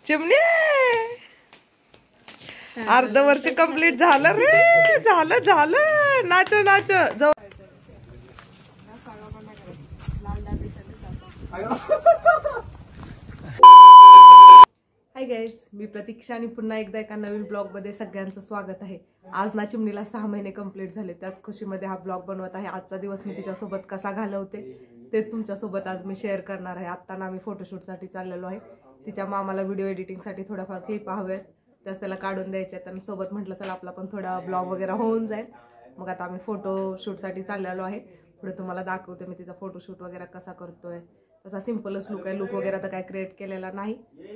चिमणी अर्ध वर्ष कंप्लीट झालं रे. झालं झालं. नाच नाच जाऊ. हाय गाईज, मी प्रतीक्षा आणि पुन्हा एकदा एका नवीन ब्लॉग मध्ये सगळ्यांचं स्वागत आहे. आज ना चिमणीला 6 महिने कंप्लीट झाले. त्याच खुशीमध्ये हा ब्लॉग बनवत आहे. आजचा दिवस मी तिच्यासोबत कसा घालवते ते तुमच्यासोबत आज मी शेअर करणार आहे. आता ना आम्ही फोटोशूटसाठी चाललेलो आहे. तिच्या मामाला व्हिडिओ एडिटिंगसाठी थोड्याफार क्लिप हवेत, त्याच त्याला काढून द्यायचे आहेत. आणि सोबत म्हटलं चला आपला पण थोडा ब्लॉग वगैरे होऊन जाईल. मग आता आम्ही फोटोशूटसाठी चाललेलो आहे. पुढे तुम्हाला दाखवते मी तिचा फोटोशूट वगैरे कसा करतोय. तसा सिंपलच लुक आहे. लुक वगैरे तर काय क्रिएट केलेला नाही,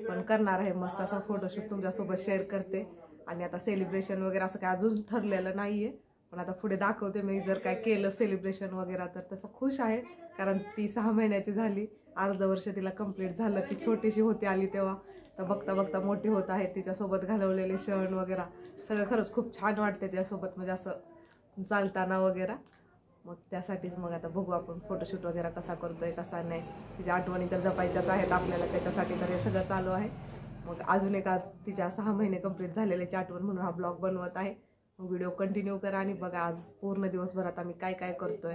पण करणार आहे मस्त असा फोटोशूट तुमच्यासोबत शेअर करते. आणि आता सेलिब्रेशन वगैरे असं काय अजून ठरलेलं नाहीये, पण आता पुढे दाखवते मी जर काय केलं सेलिब्रेशन वगैरे तर. तसं खुश आहे कारण ती 6 महिन्याची झाली. अर्ध वर्ष तिला कंप्लीट झालं. ती छोटीशी होती आली तेव्हा, तर बघता बघता मोठी होत आहे. तिच्यासोबत घालवलेले क्षण वगैरे सगळं खरंच खूप छान वाटते त्यासोबत, म्हणजे असं चालताना वगैरे. मग त्यासाठीच मग आता बघू आपण फोटोशूट वगैरे कसा करतोय कसा नाही. तिच्या आठवणी तर जपायच्याच आहेत आपल्याला, त्याच्यासाठी तर हे सगळं चालू आहे. मग अजून एक आज तिच्या 6 महिने कंप्लीट झालेल्याची आठवण म्हणून हा ब्लॉग बनवत आहे. मग व्हिडिओ कंटिन्यू करा आणि बघा आज पूर्ण दिवसभरात आम्ही काय काय करतोय.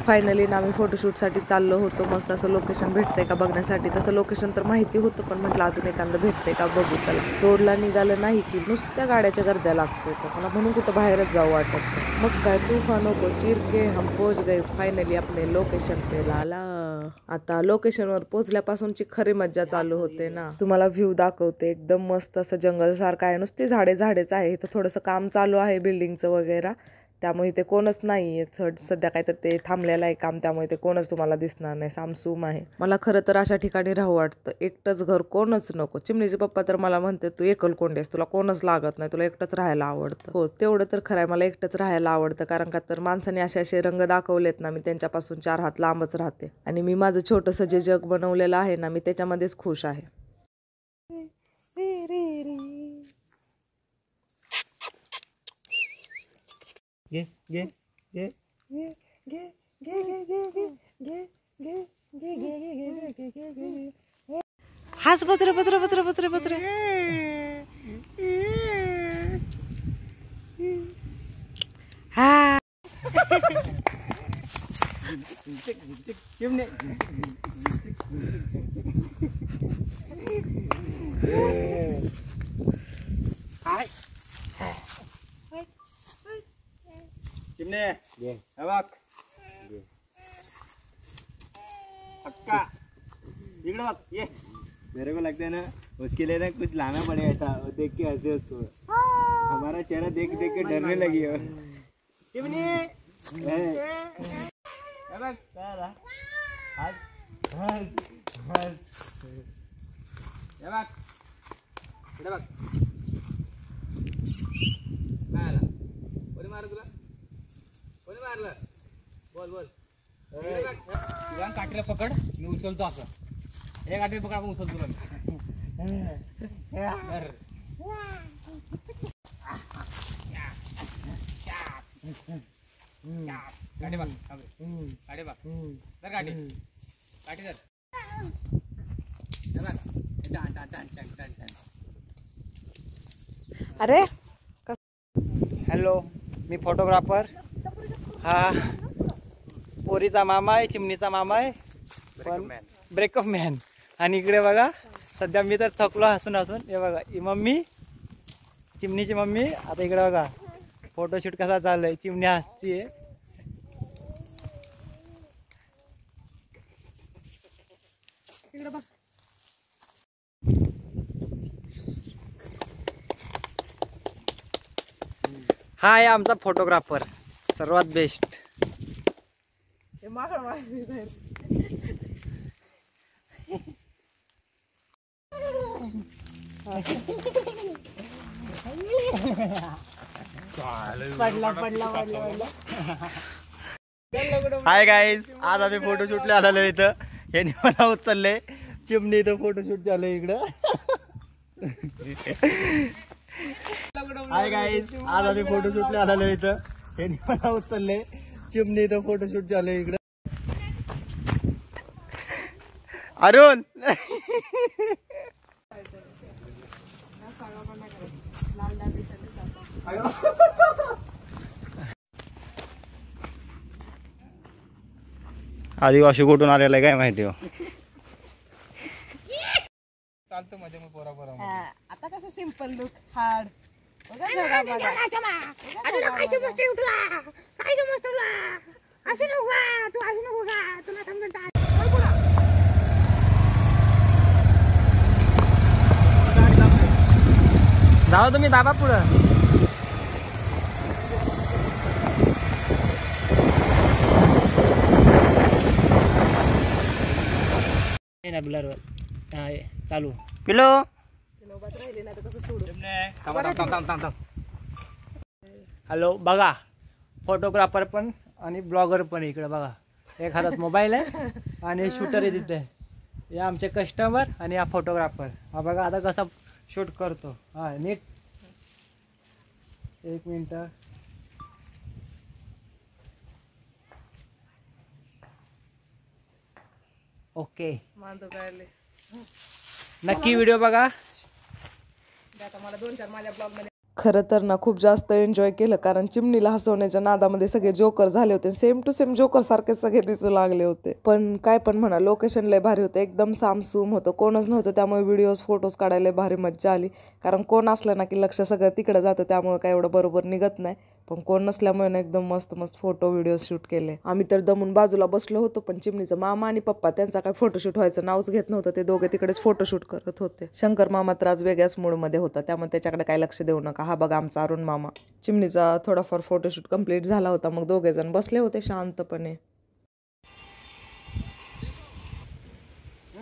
फायनली ना आम्ही फोटोशूटसाठी चाललो होतो. मस्त असं लोकेशन भेटतंय का बघण्यासाठी. तसं लोकेशन तर माहिती होतं, पण म्हटलं अजून एखादं भेटतंय का बघू चला. रोडला निघालं नाही की नुसत्या गाड्याच्या गर्द्या लागतोय, मला म्हणून कुठं बाहेरच जाऊ वाटत. मग काय तूफानों को चीर के हम पोच गए फायनली अपने लोकेशन पे लाला. आता लोकेशनवर पोहोचल्यापासूनची खरी मज्जा चालू होते ना. तुम्हाला व्ह्यू दाखवते. एकदम मस्त असं जंगल सारखं आहे. नुसते झाडेच आहे. इथं थोडंसं काम चालू आहे बिल्डिंगचं वगैरे, त्यामुळे ते कोणच नाही. सध्या काय तर ते थांबलेलं आहे काम, त्यामुळे ते कोणच तुम्हाला दिसणार नाही. सामसूम आहे. मला खरं तर अशा ठिकाणी राहू वाटतं. एकटंच घर, कोणच नको. चिमणीचे पप्पा तर मला म्हणते तू एकलकोंडेस, तुला कोणच लागत नाही, तुला एकटंच राहायला आवडतं. हो तेवढं तर खरं आहे, मला एकटंच राहायला आवडतं. कारण का तर माणसाने असे रंग दाखवलेत ना, मी त्यांच्यापासून 4 हात लांबच राहते. आणि मी माझं छोटंसं जे जग बनवलेलं आहे ना, मी त्याच्यामध्येच खुश आहे. गे गे गे गे गे गे गे गे गे गे गे गे गे गे. हास बचरे बचरे बचरे बचरे बचरे. हा चिमणी हाय चिमणे ये बघ पक्का इकडे बघ ये. मेरे को लगता है ना उसके लिए ना कुछ लाना पड़ेगा था, देख के हंसे उसको. हमारा चेहरा देख देख के डरने लगी हो चिमनी. बघ हस हस हस. ये बघ इकडे बघ. काय आला कोणी मारलं तुला? कोणी मारलं? बोल बोल. काठीला पकड, मी उचलतो असं. एक काठी पकड, आपण उचलतो तुला. काठी बघ, काठी बघ, धर काठी, काठी धर. अरे हॅलो, मी फोटोग्राफर. हा पोरीचा मामा आहे, चिमणीचा मामा आहे, पण ब्रेकअप मॅन. आणि इकडे बघा सध्या मी तर थकलो हसून हसून. हे बघा ही मम्मी, चिमणीची मम्मी. आता इकडे बघा फोटोशूट कसा चाललाय. चिमणी हसतीये. इकडे बघ. हा आहे आमचा फोटोग्राफर, सर्वात बेस्ट. हाय गाईज, आज आम्ही फोटोशूटला आलेलो इथं. यांनी मला उचलले. चिमणी इथं फोटोशूट चालू आहे इकडं. हाय गाईज, आज आम्ही फोटोशूटला आलेलो इथं. यांनी मला उचलले. चिमणी इथं फोटोशूट चालू आहे इकडं. अरुण आदिवासी कुठून आलेला आहे काय माहिती हो. चालतं मध्ये मग पोरा पोरा. आता कसं सिंपल लुक हार्ड जाऊ तुम्ही दाबा पुढं. चालू पिलो. हॅलो बघा, फोटोग्राफर पण आणि ब्लॉगर पण इकडे बघा. एक हातात मोबाईल आहे आणि शूटर आहे तिथे. हे आमचे कस्टमर आणि हा फोटोग्राफर. हा बघा आता कसा शूट करतो. हा नीट. एक मिनिट. ओके, नक्की व्हिडिओ बघा. मला 2-4 माझ्या ब्लॉग मध्ये खरं तर ना खूप जास्त एन्जॉय केलं, कारण चिमणीला हसवण्याच्या नादामध्ये सगळे जोकर झाले होते. सेम टू सेम जोकर सारखे सगळे दिसू लागले होते. पण काय पण म्हणा, लोकेशन लय भारी होतं, एकदम सामसूम होतं, कोणच नव्हतं. त्यामुळे व्हिडिओज फोटोज काढायला भारी मज्जा आली. कारण कोण असलं ना की लक्ष सगळं तिकडे जातं, त्यामुळे काय एवढं बरोबर निघत नाही. पण कोण नसल्यामुळे ना एकदम मस्त मस्त फोटो व्हिडिओ शूट केले. आम्ही तर दमून बाजूला बसलो होतो, पण चिमणीचं मामा आणि पप्पा त्यांचा काय फोटोशूट व्हायचं नावच घेत नव्हतं. ते दोघे तिकडेच फोटोशूट करत होते. शंकर मामा तर आज वेगळ्याच मूड मध्ये होता, त्यामुळे त्याच्याकडे काय लक्ष देऊ नका. हा बघा आमचा अरुण मामा. चिमणीचा थोडाफार फोटोशूट कंप्लीट झाला होता. मग दोघे जण बसले होते शांतपणे.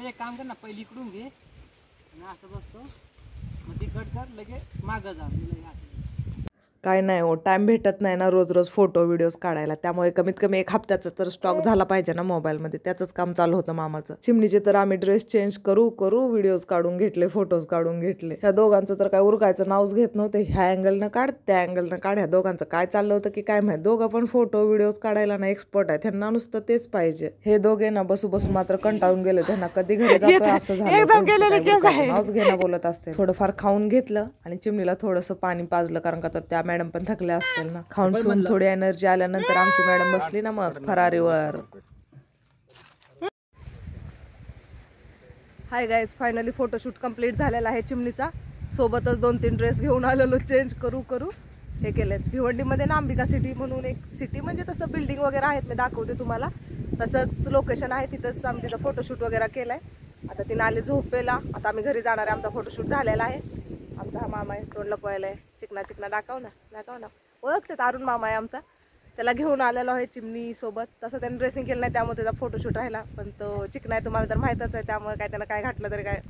एक काम कर ना, पहिली इकडून घे, असं बसतो, मग ती कट कर, लगेच मागं जा. काय नाही हो, टाइम भेटत नाही ना रोज रोज फोटो व्हिडिओज काढायला. त्यामुळे कमीत कमी 1 हफ्त्याचा तर स्टॉक झाला पाहिजे ना मोबाईलमध्ये. त्याचंच काम चालू होतं मामाचं. चिमणीचे तर आम्ही ड्रेस चेंज करू व्हिडिओज काढून घेतले, फोटोज काढून घेतले. ह्या दोघांचं तर काय उरकायचं नावच घेत नव्हते. ह्या अँगलनं काढ, त्या अँगलनं काढ. ह्या दोघांचं काय चाललं होतं की काय माहिती. दोघं पण फोटो व्हिडिओज काढायला ना एक्सपर्ट आहे. त्यांना नुसतं तेच पाहिजे. हे दोघे ना बसू बसू मात्र कंटाळून गेले. त्यांना कधी घरी जातोय असं झालं. नावच घेणं बोलत असते. थोडंफार खाऊन घेतलं आणि चिमणीला थोडंसं पाणी पाजलं, कारण का त्या मॅडम पण थकल्या असतील ना. खाऊन पिऊन थोडी एनर्जी आल्यानंतर आमची मॅडम बसली ना मग फरारीवर. Hi guys, finally photoshoot complete झालेला आहे चिमणीचा. सोबतच 2-3 ड्रेस घेऊन आलेलो चेंज करू हे केलेत. भिवंडीमध्ये ना अंबिका सिटी म्हणून एक सिटी, म्हणजे तसं बिल्डिंग वगैरे आहेत, मी दाखवते तुम्हाला. तसंच लोकेशन आहे, तिथंच आम्ही तिचा फोटोशूट वगैरे केलाय. आता तिने आले झोपेला. आता आम्ही घरी जाणार आहे. आमचा फोटोशूट झालेला आहे. आमचा हा मामा आहे, तोंड लपवायलाय. चिकना दाखव ना. ओळखते, अरुण मामा आहे आमचा. त्याला घेऊन आलेलो आहे चिमणी सोबत. तसं त्याने ड्रेसिंग केलं नाही, त्यामुळे त्याचा फोटोशूट राहिला. पण तो चिकना आहे, तुम्हाला तर माहीतच आहे, त्यामुळे काय त्याला काय घातलं तरी काय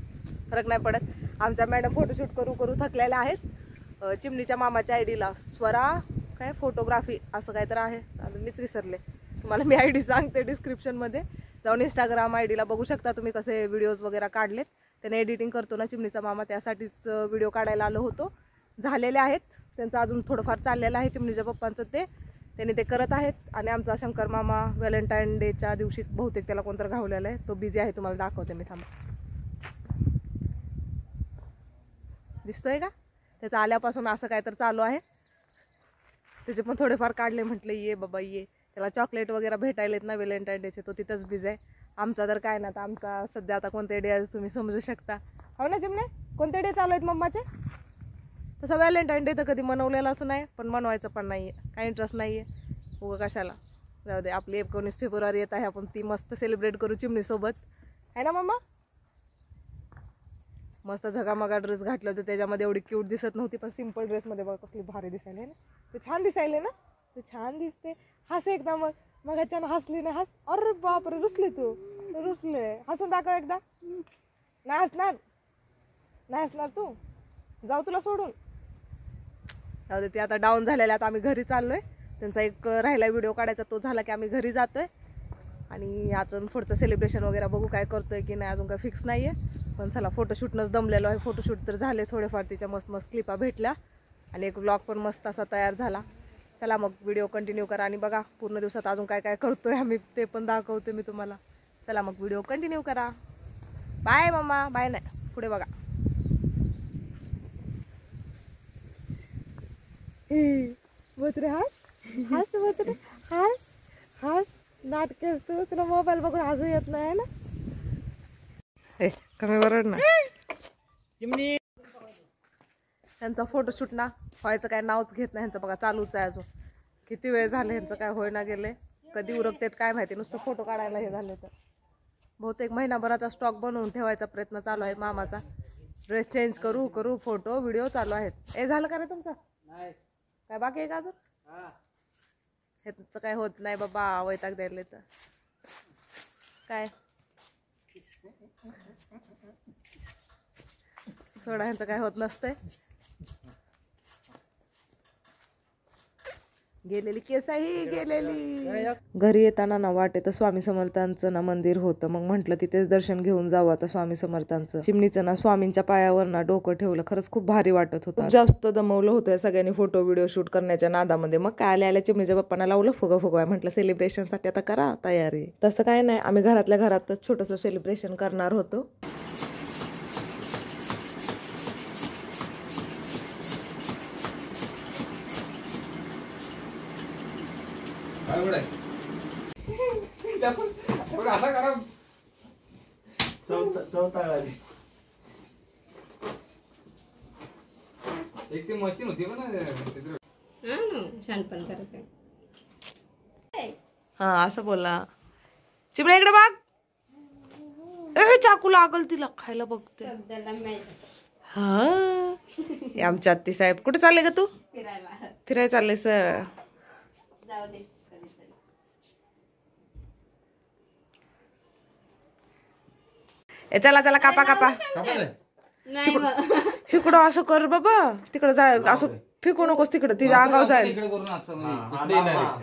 फरक नाही पडत. आमच्या मॅडम फोटोशूट करू थकलेल्या आहेत. चिमणीच्या मामाच्या आयडीला स्वरा काय फोटोग्राफी असं काय तर आहे, मीच विसरले. तुम्हाला मी आयडी सांगते डिस्क्रिप्शनमध्ये. जाऊन इंस्टाग्राम आयडीला बघू शकता तुम्ही कसे व्हिडिओज वगैरे काढलेत. त्याने एडिटिंग करतो ना चिमणीचा मामा, त्यासाठीच व्हिडिओ काढायला आलो होतो. झालेले आहेत. त्यांचं अजून थोडंफार चाललेलं आहे चिमणीच्या पप्पांचं, त्यांनी ते करत आहेत. आणि आमचा शंकर मामा व्हॅलेंटाईन डेच्या दिवशी बहुतेक त्याला कोणतं घावलेलं आहे, तो बिझी आहे. तुम्हाला दाखवते मी, थांबा. दिसतोय का? त्याचं आल्यापासून असं काय तर चालू आहे. त्याचे पण थोडेफार काढले. म्हटलं ये बाबा ये. त्याला चॉकलेट वगैरे भेटायलेत ना व्हॅलेंटाईन डेचे, तो तिथंच बिझी आहे. आमचा तर काय ना, आता आमचा सध्या आता कोणते डे आहे तुम्ही समजू शकता. हो ना चिमणे, कोणते डे चालू आहेत मम्माचे? तसं व्हॅलेंटाईन डे तर कधी मनवलेलाच नाही, पण मनवायचं पण नाही आहे, काही इंटरेस्ट नाही आहे. उगं कशाला, जाऊ दे. आपली 19 फेब्रुवारी येत आहे, आपण ती मस्त सेलिब्रेट करू चिमणीसोबत, आहे ना मम्मा? मस्त झगामगा ड्रेस घातले होते, त्याच्यामध्ये एवढी क्यूट दिसत नव्हती, पण सिम्पल ड्रेसमध्ये बघा कसली भारी दिसायला ना. ते छान दिसायले ना, ते छान दिसते. हस एकदा, मग अचानक हसली ना, हस. अरे बापरे, रुसली तू, रुसले. हसून दाखव एकदा. नाही हसणार तू, जाऊ तुला सोडून. जाऊ दे, ते आता डाऊन झालेला. आता आम्ही घरी चाललोय. त्यांचा एक राहिला व्हिडिओ काढायचा, तो झाला की आम्ही घरी जातोय. आणि अजून पुढचं सेलिब्रेशन वगैरे बघू काय करतोय की नाही, अजून काय फिक्स नाही आहे. पण चला, फोटोशूटनंच दमलेलो आहे. फोटोशूट तर झाले थोडेफार, तिच्या मस्त मस्त क्लिपा भेटल्या आणि एक ब्लॉग पण मस्त असा तयार झाला. चला मग व्हिडिओ कंटिन्यू करा आणि बघा पूर्ण दिवसात अजून काय काय करतोय आम्ही, ते पण दाखवते मी तुम्हाला. चला मग व्हिडिओ कंटिन्यू करा. बाय मम्मा. बाय नाही, पुढे बघा. बोत्रे हास हास बोत्रे हास हास नाटकेस तू तुला मोबाईल बघून हसू येत नाही ना ए कमी बरोबर ना चिमणी त्यांचा फोटोशूट ना व्हायचं काय नावच घेत नाही ह्यांचं बघा चालूच आहे अजून किती वेळ झाले ह्यांचं काय होईना गेले कधी उरकतेत काय माहिती नुसतं फोटो काढायला हे झाले तर बहुतेक महिनाभराचा स्टॉक बनवून ठेवायचा प्रयत्न चालू आहे मामाचा ड्रेस चेंज करू करू फोटो व्हिडिओ चालू आहेत ए झालं का रे तुमचं काय बाकी आहे का अजून ह्याचं काय होत नाही बाबा वैताग द्यायला तर काय सोडा ह्यांचं काय होत नसतंय गेलेली केसाही गेलेली घरी येताना ना वाटेत स्वामी समर्थांचं ना मंदिर होतं मग म्हंटल तिथेच दर्शन घेऊन जावं आता स्वामी समर्थांचं चिमणीचं ना स्वामींच्या पायावर ना डोकं ठेवलं खरंच खूप भारी वाटत होतं जास्त दमवलं होतं सगळ्यांनी फोटो व्हिडिओ शूट करण्याच्या नादामध्ये मग काय आल्या चिमणीच्या पप्पांना लावलं फुगवाय म्हटलं सेलिब्रेशन साठी आता करा तयारी तसं काय नाही आम्ही घरातल्या घरातच छोटंसं सेलिब्रेशन करणार होतो एक ती मशीन होती शानपण करायचं हा असं बोला चिमण्या इकडे बघ ए चाकू लागल तिला खायला बघते हा हे आमच्या आत्ती साहेब कुठे चालले ग तू फिरायला चाललेस जाऊ दे कधीतरी ए चला चला कापा कापा नाही इकडं असं कर बाबा तिकडं जाय असं फेकू नकोस तिकडं तिच्या अंगावर जाईल इकडे करून असं म्हणजे इकडे direct.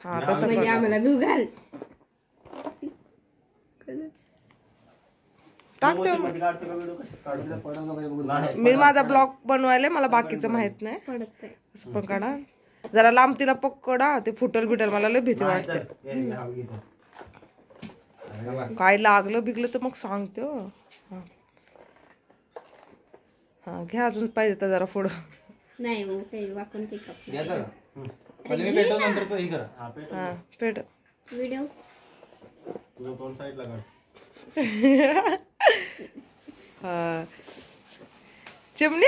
हा तसं म्हणजे आम्हाला दूध घाल टाकते मी माझा ब्लॉग बनवायला मला बाकीचं माहित नाही पडत आहे असं पण काढा जरा लांब तिला पकडा ते फुटल बिटल मला लय भीती वाटते काय लागलं बिगलं तर मग सांगते हो. हा घ्या अजून पाहिजे तर जरा पुढं नाही मग ते वाकून ते कप घ्यायचं का? पहिले मी पेटवून नंतर तो हे करा. हा पेट व्हिडिओ हा चिमणी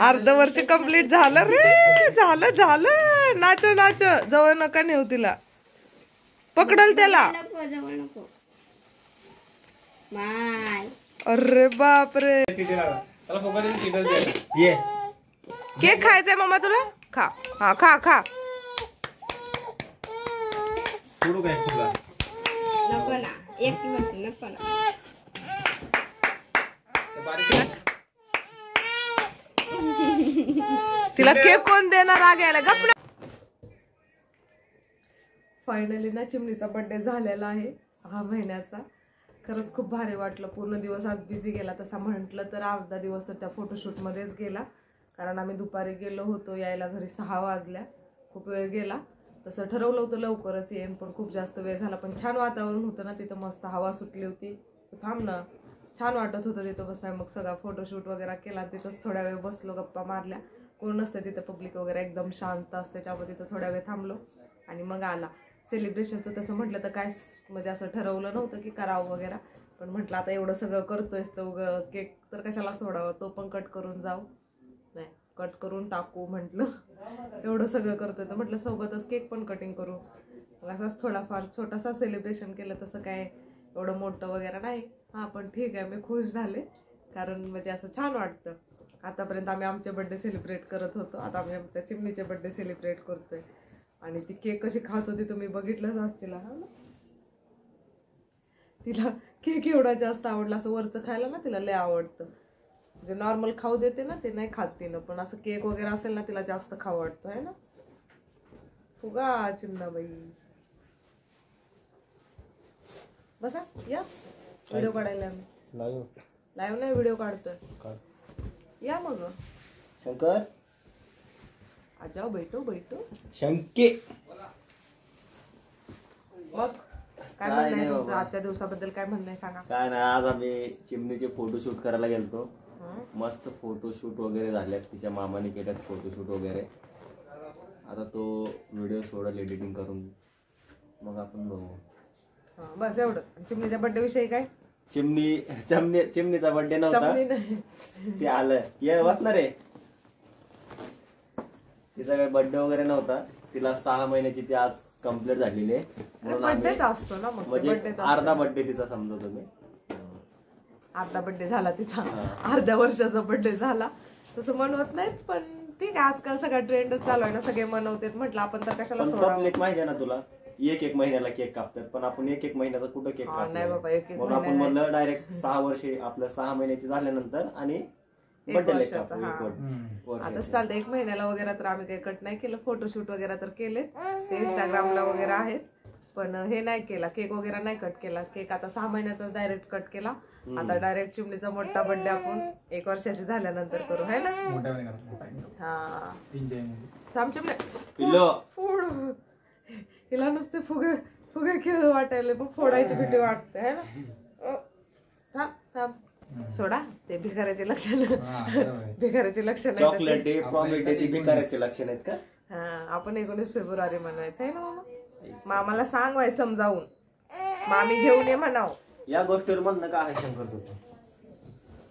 अर्ध वर्ष कंप्लीट झालं रे झालं झालं नाच नाच जवळ नका नेऊ तिला पकडल त्याला नको जवळ नको माय अरे बापरे त्याला फुकट चिटच द्यायला. केक खायचाय मम्मा तुला खा हा खा खा नको ना एक दिवस नको ना तिला केक कोण देणार आग्याला गप फायनली ना चिमणीचा बर्थडे झालेला आहे 6 महिन्याचा खरंच खूप भारी वाटलं पूर्ण दिवस आज बिझी गेला तसा म्हटलं तर अर्धा दिवस तर त्या फोटोशूट मध्येच गेला कारण आम्ही दुपारी गेलो होतो यायला घरी 6 वाजल्या खूप वेळ गेला तसं ठरवलं होतं लवकरच येईन पण खूप जास्त वेळ झाला पण छान वातावरण होतं ना तिथं मस्त हवा सुटली होती थांब ना छान वाटत होतं तिथं बसाय मग सगळा फोटोशूट वगैरे केला तिथंच थोड्या वेळ बसलो गप्पा मारल्या कोण नसते तिथं पब्लिक वगैरे एकदम शांत असते त्यामुळे तिथं थोड्या वेळ थांबलो आणि मग आला सेलिब्रेशनचं तसं म्हटलं तर काय म्हणजे असं ठरवलं नव्हतं की करावं वगैरे पण म्हटलं आता एवढं सगळं करतोयस तर केक तर कशाला सोडावं तो पण कट करून जाऊ नाही कट करून टाकू म्हटलं एवढं सगळं करतोय तर म्हटलं सोबतच केक पण कटिंग करू असाच थोडाफार छोटासा सेलिब्रेशन केलं तसं काय एवढं मोठं वगैरे नाही हां पण ठीक आहे मी खुश झाले कारण म्हणजे असं छान वाटतं आतापर्यंत आम्ही आमचे बर्थडे सेलिब्रेट करत होतो आता आम्ही आमच्या चिमणीचे बर्थडे सेलिब्रेट करतोय आणि ती केक कशी खात होती तुम्ही बघितलंच असतील हा ना तिला केक एवढा जास्त आवडला असं वरचं खायला ना तिला लय आवडतं जे नॉर्मल खाऊ देते ना ते नाही खात तिनं पण असं केक वगैरे असेल ना तिला जास्त खाऊ वाटतं आहे ना फुगा चिमणाबाई बसा या व्हिडिओ काढायला आम्ही लाईव्ह नाही व्हिडिओ काढतोय या मग शंकर आजाओ बैठो बैठो शंके मग काय म्हणणं आहे तुमचं आजच्या दिवसाबद्दल काय म्हणणं आहे सांगा काय नाही आज आम्ही चिमणीचे फोटोशूट करायला गेलतो मस्त फोटोशूट वगैरे झाल्यात, तिच्या मामाने केल्यात फोटोशूट वगैरे. आता तो व्हिडिओ सोडेल एडिटिंग करून, मग आपण बघू. बस एवढं. चिमणीच्या बर्थडे विषयी काय? चिमणीचा बर्थडे नव्हता, ते आलं ये वाचणार आहे. तिचा काही बर्थडे वगैरे नव्हता, तिला 6 महिन्याची ती आज कंप्लीट झालेली आहे. बर्थडेच असतो ना, मग म्हणजे अर्धा बर्थडे तिचा समजा तुम्ही. अर्धा बर्थडे झाला तिचा, अर्ध्या वर्षाचा बर्थडे झाला तसं मनवत नाहीत, पण ठीक आहे. आजकाल सगळा ट्रेंडच चालू आहे ना, सगळे मनवतात. म्हटलं आपण तर कशाला सोडावं. पब्लिक माहिती आहे ना तुला, एक महिन्याला केक कापतात, पण आपण एक महिन्याचा कुठं केक नाही बाबा, एक म्हणून आपण म्हणलं डायरेक्ट 6 वर्षे आपलं 6 महिन्याची झाल्यानंतर आणि आता चालतं 1 महिन्याला वगैरे. तर आम्ही काही कट नाही केलं, फोटोशूट वगैरे तर केले, ते इंस्टाग्रामला वगैरे आहेत, पण हे नाही केला, केक वगैरे नाही कट केला. केक आता 6 महिन्याचा डायरेक्ट कट केला. आता डायरेक्ट चिमणीचा मोठा बर्थडे आपण 1 वर्षाची झाल्यानंतर करू, है ना? हा फूड हिला नुसते फुगे फुगे खेळ वाटायला, मग फोडायची भीती वाटते, है ना? थांब थांब सोडा, ते भिकाऱ्याचे लक्षण, भिकाऱ्याचे लक्षण चॉकलेट डे, प्रॉमिस डे ती भिकाऱ्याचे लक्षण आहेत का? हा, आपण 19 फेब्रुवारी मनवायचं आहे ना मामा. मामाला सांगवाय समजावून, मामी घेऊन ये म्हणाव. या गोष्टीवर म्हणणं का आहे शंकर तुझं?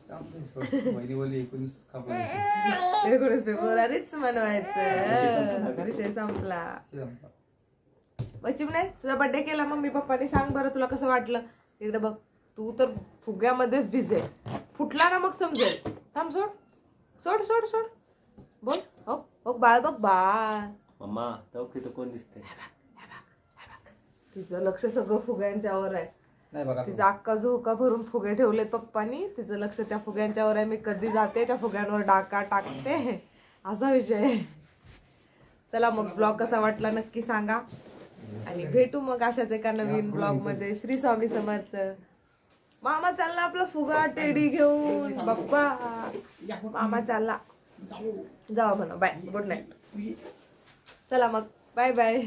19 फेब्रुवारीच मनवायचं, विषय संपला. चिमणे तुझा बर्थडे केला मम्मी पप्पानी, सांग बरं तुला कसं वाटलं? इकडे बघ, तू तर फुग्यामध्येच भिजे, फुटला ना मग समजेल. थांब, सोड सोड सोड सोड, बोल. हो हो बाळ, बघ बाळ. मम्मा तिथं कोण दिसतंय? तिचं लक्ष सगळं फुग्यांच्यावर आहे. तिचा अक्का झोका भरून फुगे ठेवलेत पप्पानी, तिचं लक्ष त्या फुग्यांच्यावर आहे. मी कधी जाते त्या फुग्यांवर डाका टाकते, असा विषय. चला मग ब्लॉग कसा वाटला नक्की सांगा, आणि भेटू मग अशाच एका नवीन ब्लॉग मध्ये. श्री स्वामी समर्थ. मामा चालला आपला फुगा टेडी घेऊन, बाप्पा मामा चालला. जावा म्हणा, बाय, गुड नाईट. चला मग, बाय बाय.